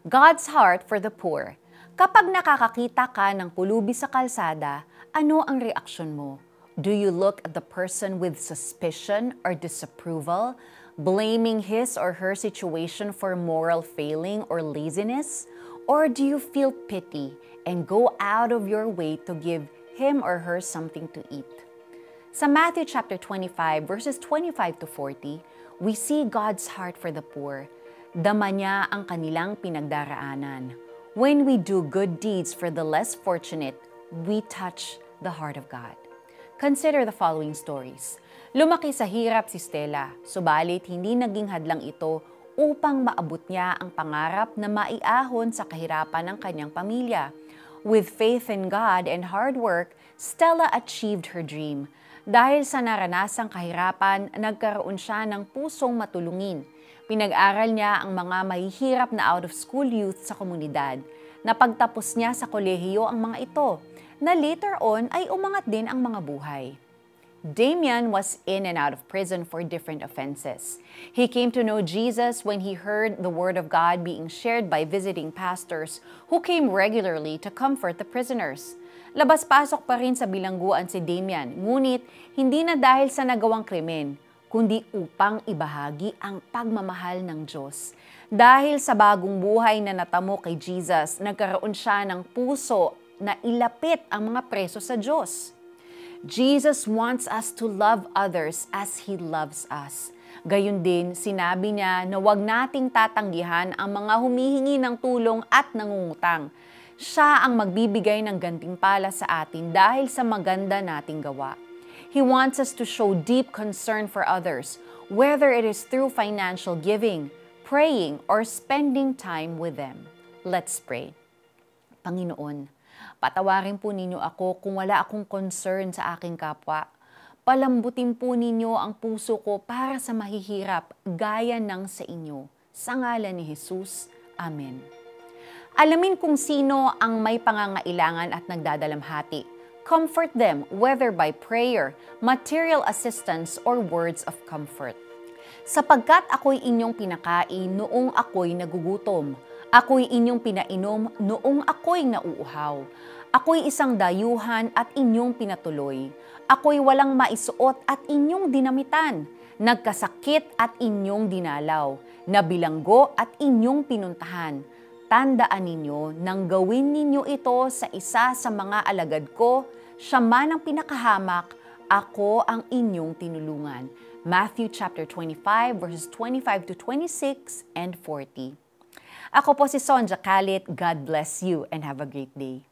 God's heart for the poor. Kapag nakakakita ka ng pulubi sa kalsada, ano ang reaksyon mo? Do you look at the person with suspicion or disapproval, blaming his or her situation for moral failing or laziness? Or do you feel pity and go out of your way to give him or her something to eat? Sa Matthew chapter 25 verses 25 to 40, we see God's heart for the poor. Dama niya ang kanilang pinagdaraanan. When we do good deeds for the less fortunate, we touch the heart of God. Consider the following stories. Lumaki sa hirap si Stella, subalit hindi naging hadlang ito upang maabot niya ang pangarap na maiahon sa kahirapan ng kanyang pamilya. With faith in God and hard work, Stella achieved her dream. Dahil sa naranasang kahirapan, nagkaroon siya ng pusong matulungin. Pinag-aral niya ang mga mahihirap na out-of-school youth sa komunidad. Napagtapos niya sa kolehiyo ang mga ito, na later on ay umangat din ang mga buhay. Damian was in and out of prison for different offenses. He came to know Jesus when he heard the word of God being shared by visiting pastors who came regularly to comfort the prisoners. Labas-pasok pa rin sa bilangguan si Damian, ngunit hindi na dahil sa nagawang krimen, kundi upang ibahagi ang pagmamahal ng Diyos. Dahil sa bagong buhay na natamo kay Jesus, nagkaroon siya ng puso na ilapit ang mga preso sa Diyos. Jesus wants us to love others as He loves us. Gayun din, sinabi niya na huwag nating tatanggihan ang mga humihingi ng tulong at nangungutang. Siya ang magbibigay ng gantimpala sa atin dahil sa maganda nating gawa. He wants us to show deep concern for others, whether it is through financial giving, praying, or spending time with them. Let's pray. Panginoon, patawarin po ninyo ako kung wala akong concern sa aking kapwa. Palambutin po ninyo ang puso ko para sa mahihirap, gaya ng sa inyo. Sa ngalan ni Jesus. Amen. Alamin kung sino ang may pangangailangan at nagdadalamhati. Comfort them, whether by prayer, material assistance, or words of comfort. Sapagkat ako'y inyong pinakain noong ako'y nagugutom. Ako'y inyong pinainom noong ako'y nauuhaw. Ako'y isang dayuhan at inyong pinatuloy. Ako'y walang maisuot at inyong dinamitan. Nagkasakit at inyong dinalaw. Nabilanggo at inyong pinuntahan. Tandaan ninyo nang gawin ninyo ito sa isa sa mga alagad ko, siya man ang pinakahamak, ako ang inyong tinulungan. Matthew chapter 25 verses 25 to 26 and 40. Ako po si Sonja Kalit. God bless you and have a great day.